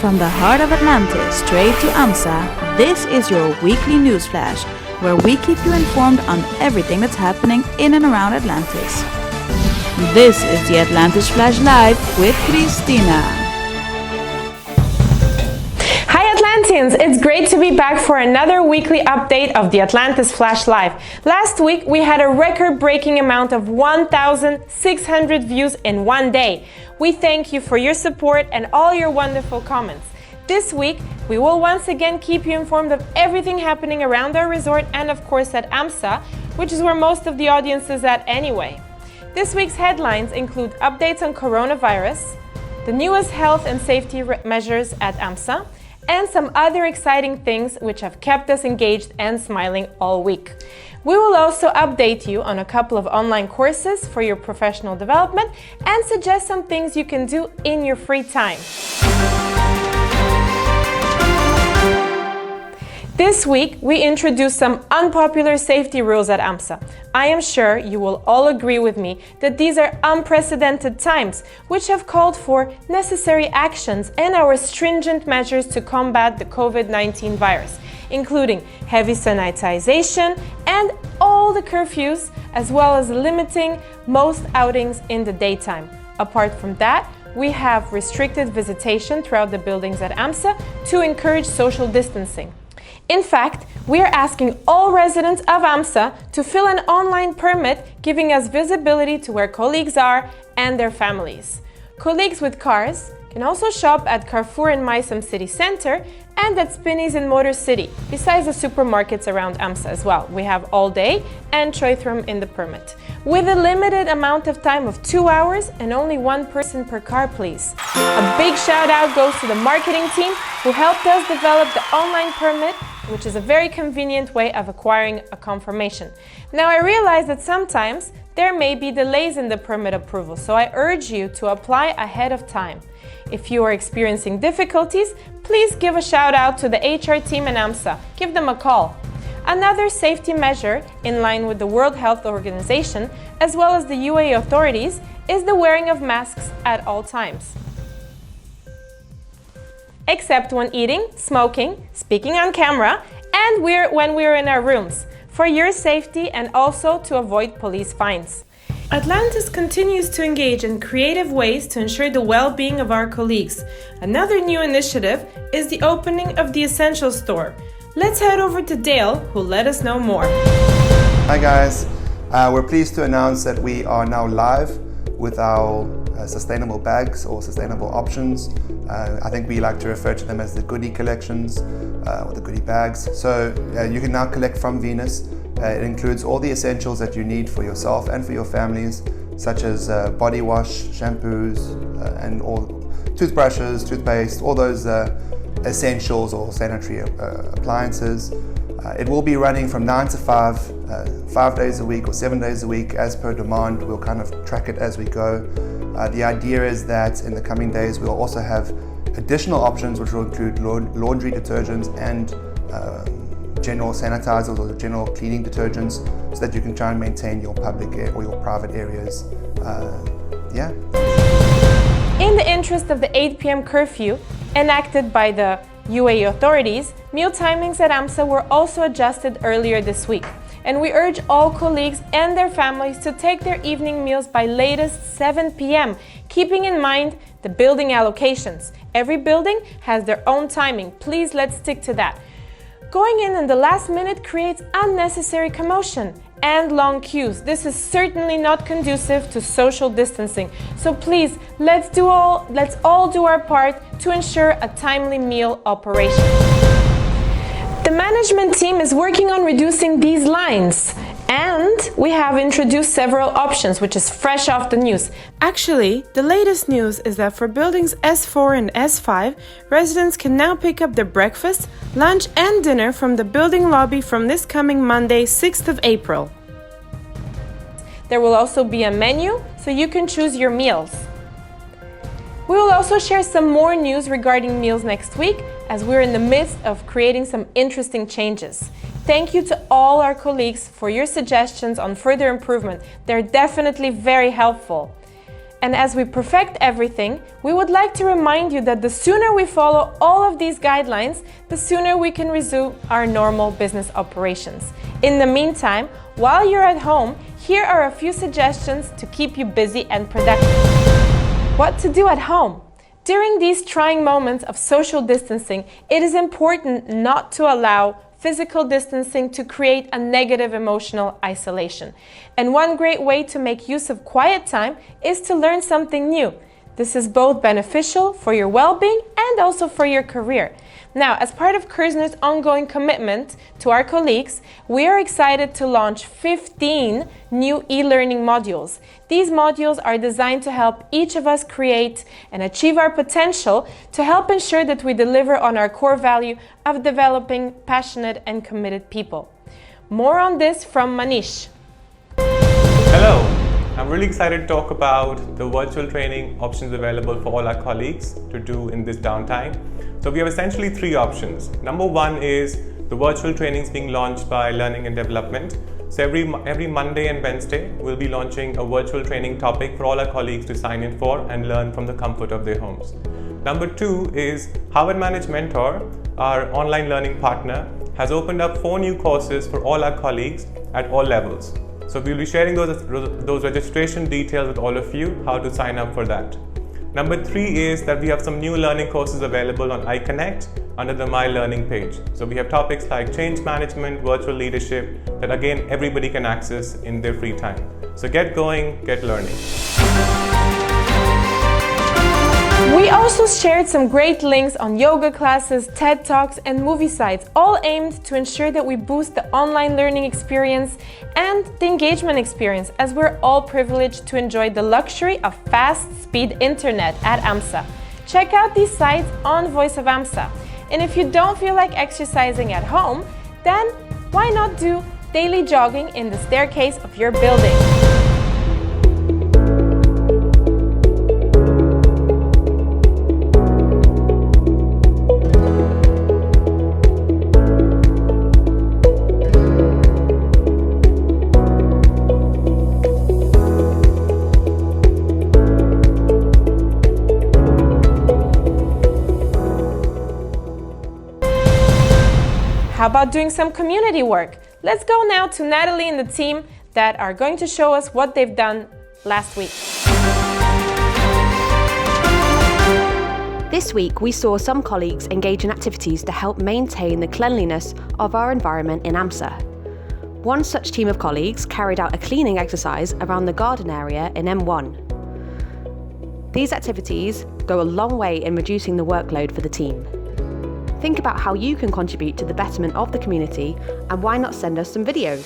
From the heart of Atlantis straight to AMSA, this is your weekly news flash, where we keep you informed on everything that's happening in and around Atlantis. This is the Atlantis Flash Live with Christina. Hi Atlanteans, it's great to be back for another weekly update of the Atlantis Flash Live. Last week we had a record-breaking amount of 1,600 views in one day. We thank you for your support and all your wonderful comments. This week, we will once again keep you informed of everything happening around our resort and of course at AMSA, which is where most of the audience is at anyway. This week's headlines include updates on coronavirus, the newest health and safety measures at AMSA, and some other exciting things which have kept us engaged and smiling all week. We will also update you on a couple of online courses for your professional development and suggest some things you can do in your free time. This week, we introduced some unpopular safety rules at AMSA. I am sure you will all agree with me that these are unprecedented times, which have called for necessary actions and our stringent measures to combat the COVID-19 virus, including heavy sanitization and all the curfews, as well as limiting most outings in the daytime. Apart from that, we have restricted visitation throughout the buildings at AMSA to encourage social distancing. In fact, we are asking all residents of AMSA to fill an online permit giving us visibility to where colleagues are and their families. Colleagues with cars can also shop at Carrefour in Maisam City Center and at Spinneys in Motor City, besides the supermarkets around AMSA as well. We have all day and Choithram in the permit. With a limited amount of time of 2 hours and only one person per car, please. A big shout out goes to the marketing team who helped us develop the online permit, which is a very convenient way of acquiring a confirmation. Now I realize that sometimes there may be delays in the permit approval, so I urge you to apply ahead of time. If you are experiencing difficulties, please give a shout out to the HR team in AMSA. Give them a call. Another safety measure, in line with the World Health Organization, as well as the UAE authorities, is the wearing of masks at all times. Except when eating, smoking, speaking on camera, and when we're in our rooms, for your safety and also to avoid police fines. Atlantis continues to engage in creative ways to ensure the well-being of our colleagues. Another new initiative is the opening of the Essentials store. Let's head over to Dale, who'll let us know more. Hi guys, we're pleased to announce that we are now live with our sustainable bags or sustainable options. I think we like to refer to them as the goodie collections or the goodie bags. So you can now collect from Venus. It includes all the essentials that you need for yourself and for your families, such as body wash, shampoos, and all toothbrushes, toothpaste, all those essentials or sanitary appliances. It will be running from 9 to 5 days a week or 7 days a week as per demand. We'll kind of track it as we go. The idea is that in the coming days we'll also have additional options which will include laundry detergents and general sanitizers or general cleaning detergents, so that you can try and maintain your public or your private areas. In the interest of the 8 p.m. curfew enacted by the UAE authorities, meal timings at AMSA were also adjusted earlier this week, and we urge all colleagues and their families to take their evening meals by latest 7 p.m., keeping in mind the building allocations. Every building has their own timing. Please, let's stick to that. Going in the last minute creates unnecessary commotion and long queues. This is certainly not conducive to social distancing. So please, let's all do our part to ensure a timely meal operation. The management team is working on reducing these lines, and we have introduced several options, which is fresh off the news. Actually, the latest news is that for buildings S4 and S5, residents can now pick up their breakfast, lunch and dinner from the building lobby from this coming Monday, 6th of April. There will also be a menu, so you can choose your meals. We will also share some more news regarding meals next week, as we're in the midst of creating some interesting changes. Thank you to all our colleagues for your suggestions on further improvement. They're definitely very helpful. And as we perfect everything, we would like to remind you that the sooner we follow all of these guidelines, the sooner we can resume our normal business operations. In the meantime, while you're at home, here are a few suggestions to keep you busy and productive. What to do at home? During these trying moments of social distancing, it is important not to allow physical distancing to create a negative emotional isolation. And one great way to make use of quiet time is to learn something new. This is both beneficial for your well-being and also for your career. Now, as part of Kerzner's ongoing commitment to our colleagues, we are excited to launch 15 new e-learning modules. These modules are designed to help each of us create and achieve our potential to help ensure that we deliver on our core value of developing passionate and committed people. More on this from Manish. Hello, I'm really excited to talk about the virtual training options available for all our colleagues to do in this downtime. So we have essentially three options. Number one is the virtual trainings being launched by Learning and Development. So every Monday and Wednesday, we'll be launching a virtual training topic for all our colleagues to sign in for and learn from the comfort of their homes. Number two is Harvard Managed Mentor, our online learning partner, has opened up 4 new courses for all our colleagues at all levels. So we'll be sharing those registration details with all of you, how to sign up for that. Number 3 is that we have some new learning courses available on iConnect under the My Learning page. So we have topics like change management, virtual leadership, that again everybody can access in their free time. So get going, get learning. We also shared some great links on yoga classes, TED Talks, and movie sites, all aimed to ensure that we boost the online learning experience and the engagement experience, as we're all privileged to enjoy the luxury of fast-speed internet at AMSA. Check out these sites on Voice of AMSA. And if you don't feel like exercising at home, then why not do daily jogging in the staircase of your building? How about doing some community work? Let's go now to Natalie and the team that are going to show us what they've done last week. This week, we saw some colleagues engage in activities to help maintain the cleanliness of our environment in AMSA. One such team of colleagues carried out a cleaning exercise around the garden area in M1. These activities go a long way in reducing the workload for the team. Think about how you can contribute to the betterment of the community, and why not send us some videos?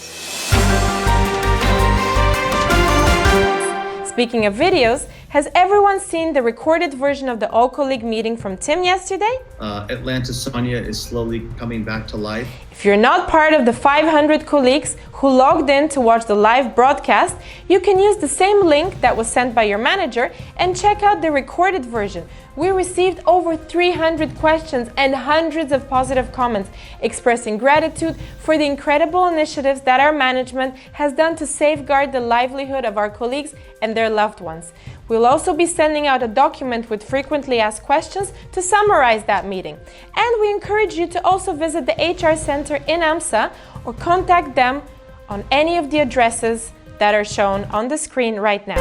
Speaking of videos, has everyone seen the recorded version of the all-colleague meeting from Tim yesterday? Atlantis Sonia is slowly coming back to life. If you're not part of the 500 colleagues who logged in to watch the live broadcast, you can use the same link that was sent by your manager and check out the recorded version. We received over 300 questions and hundreds of positive comments expressing gratitude for the incredible initiatives that our management has done to safeguard the livelihood of our colleagues and their loved ones. We'll also be sending out a document with frequently asked questions to summarize that meeting. And we encourage you to also visit the HR Center in AMSA or contact them on any of the addresses that are shown on the screen right now.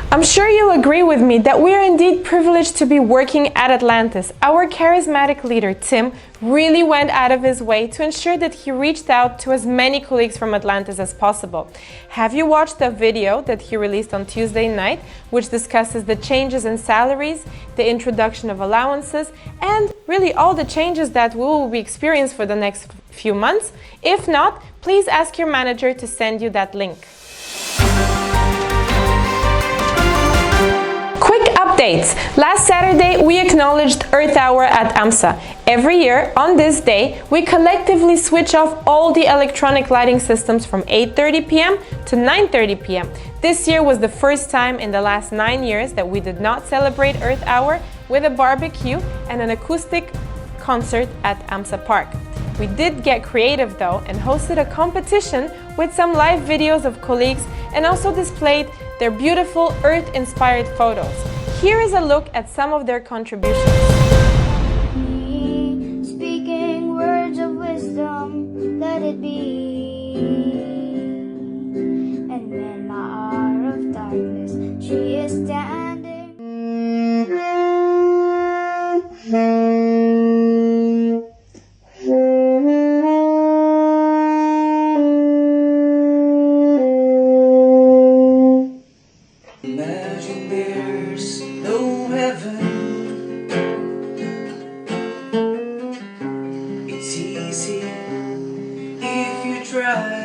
I'm sure you'll agree with me that we are indeed privileged to be working at Atlantis. Our charismatic leader, Tim, really went out of his way to ensure that he reached out to as many colleagues from Atlantis as possible. Have you watched the video that he released on Tuesday night, which discusses the changes in salaries, the introduction of allowances, and really all the changes that we will be experiencing for the next few months? If not, please ask your manager to send you that link. Quick updates. Last Saturday, we acknowledged Earth Hour at AMSA. Every year, on this day, we collectively switch off all the electronic lighting systems from 8:30 p.m. to 9:30 p.m. This year was the first time in the last 9 years that we did not celebrate Earth Hour with a barbecue and an acoustic concert at AMSA Park. We did get creative though and hosted a competition with some live videos of colleagues and also displayed their beautiful Earth-inspired photos. Here is a look at some of their contributions. Speaking words of wisdom, let it be. And in my hour of darkness, she is standing. Imagine there's no heaven. It's easy if you try.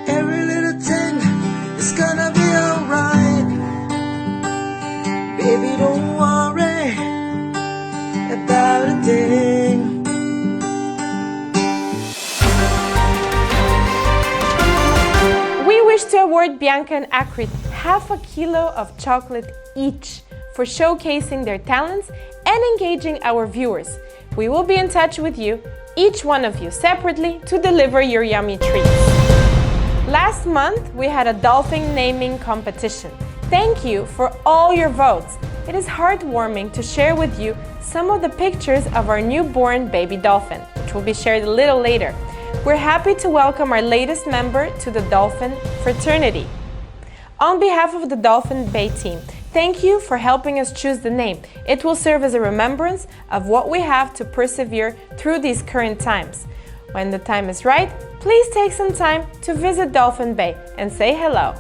Every little thing is gonna be alright. Baby, don't worry about a thing. We wish to award Bianca and Akrit half a kilo of chocolate each for showcasing their talents and engaging our viewers. We will be in touch with you, each one of you separately, to deliver your yummy treats. Last month, we had a dolphin naming competition. Thank you for all your votes. It is heartwarming to share with you some of the pictures of our newborn baby dolphin, which will be shared a little later. We're happy to welcome our latest member to the dolphin fraternity. On behalf of the Dolphin Bay team, thank you for helping us choose the name. It will serve as a remembrance of what we have to persevere through these current times. When the time is right, please take some time to visit Dolphin Bay and say hello.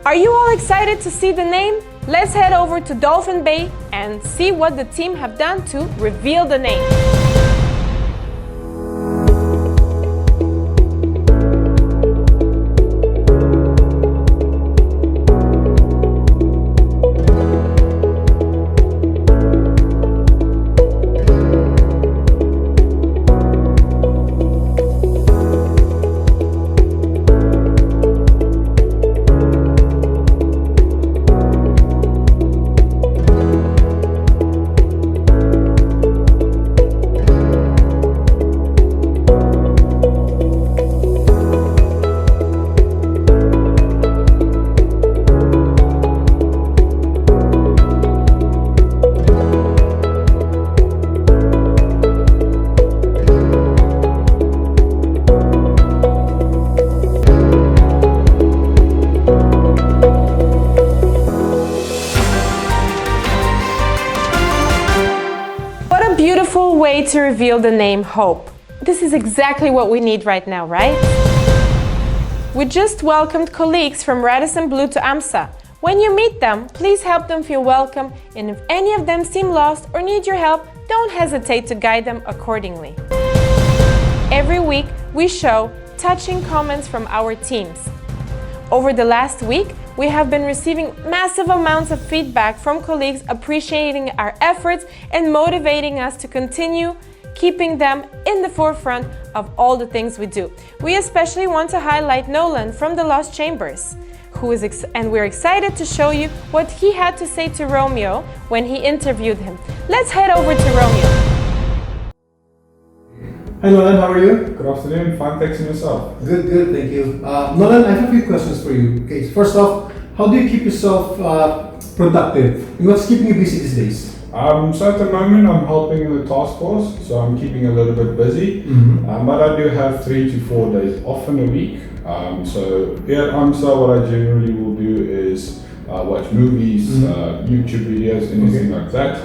Are you all excited to see the name? Let's head over to Dolphin Bay and see what the team have done to reveal the name. Beautiful way to reveal the name Hope. This is exactly what we need right now, right? We just welcomed colleagues from Radisson Blu to AMSA. When you meet them, please help them feel welcome, and if any of them seem lost or need your help, don't hesitate to guide them accordingly. Every week, we show touching comments from our teams. Over the last week, we have been receiving massive amounts of feedback from colleagues appreciating our efforts and motivating us to continue keeping them in the forefront of all the things we do. We especially want to highlight Nolan from the Lost Chambers, and we're excited to show you what he had to say to Romeo when he interviewed him. Let's head over to Romeo. Hi Nolan, how are you? Good afternoon, fine, thanks, and yourself? Good, thank you. Nolan, I have a few questions for you. Okay, first off, how do you keep yourself productive? And what's keeping you busy these days? So at the moment I'm helping in the task force, so I'm keeping a little bit busy. But I do have 3 to 4 days off in a week. So here at AMSA, what I generally will do is watch movies, YouTube videos, anything like that.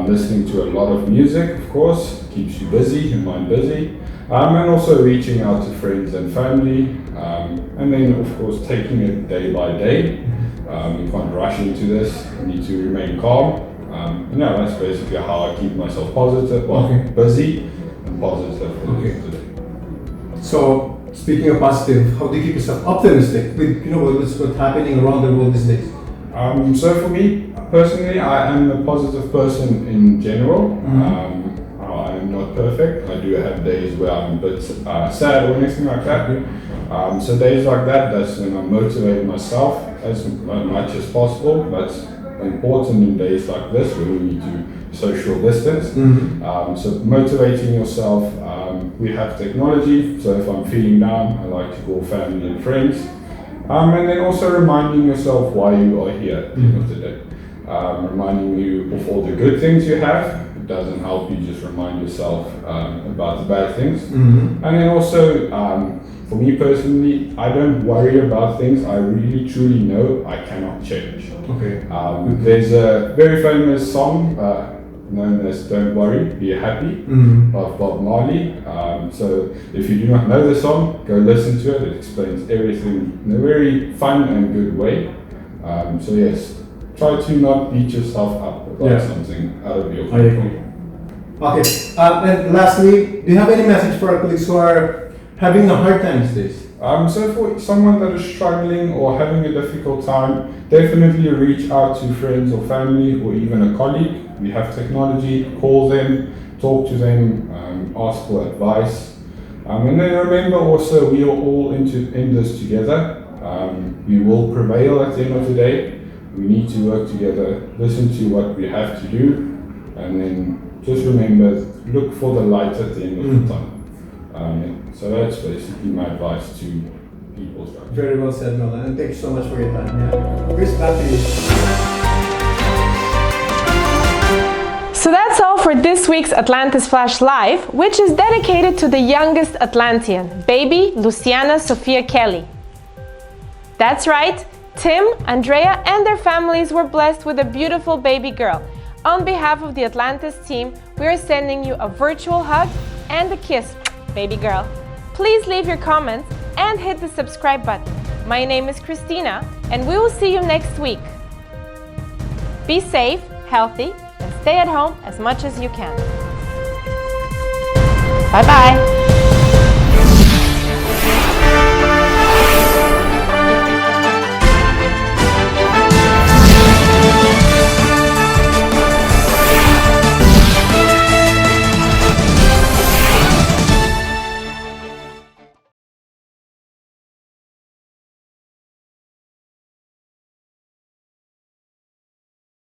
Listening to a lot of music, of course, keeps you busy, your mind busy. And also reaching out to friends and family. And then, of course, taking it day by day. You can't rush into this, you need to remain calm. Yeah, that's basically how I keep myself positive, busy and positive. Today. So, speaking of positive, how do you keep yourself optimistic with what's happening around the world these days? So for me, Personally, I am a positive person in general. I am not perfect. I do have days where I'm a bit sad or anything like that. So days like that, that's when I motivate myself as much as possible. That's important in days like this when we need to social distance. So motivating yourself. We have technology, so if I'm feeling down, I like to call family and friends. And then also reminding yourself why you are here at the end of the day. Reminding you of all the good things you have. It doesn't help you just remind yourself about the bad things. And then also, for me personally, I don't worry about things I really truly know I cannot change. Okay. There's a very famous song known as Don't Worry, Be Happy of Bob Marley. So if you do not know the song, go listen to it. It explains everything in a very fun and good way. So yes, try to not beat yourself up about something out of your control. Okay. And lastly, do you have any message for our colleagues who are having a hard time these days? So for someone that is struggling or having a difficult time, definitely reach out to friends or family or even a colleague. We have technology, call them, talk to them, ask for advice. And then remember also, we are all in this together. We will prevail at the end of the day. We need to work together, listen to what we have to do, and then just remember, look for the light at the end of the tunnel. So that's basically my advice to people. Very well said, Nolan, and thank you so much for your time. Chris, back to you. So that's all for this week's Atlantis Flash Live, which is dedicated to the youngest Atlantean, baby Luciana Sophia Kelly. That's right, Tim, Andrea and their families were blessed with a beautiful baby girl. On behalf of the Atlantis team, we are sending you a virtual hug and a kiss, baby girl. Please leave your comments and hit the subscribe button. My name is Christina, and we will see you next week. Be safe, healthy, and stay at home as much as you can. Bye-bye.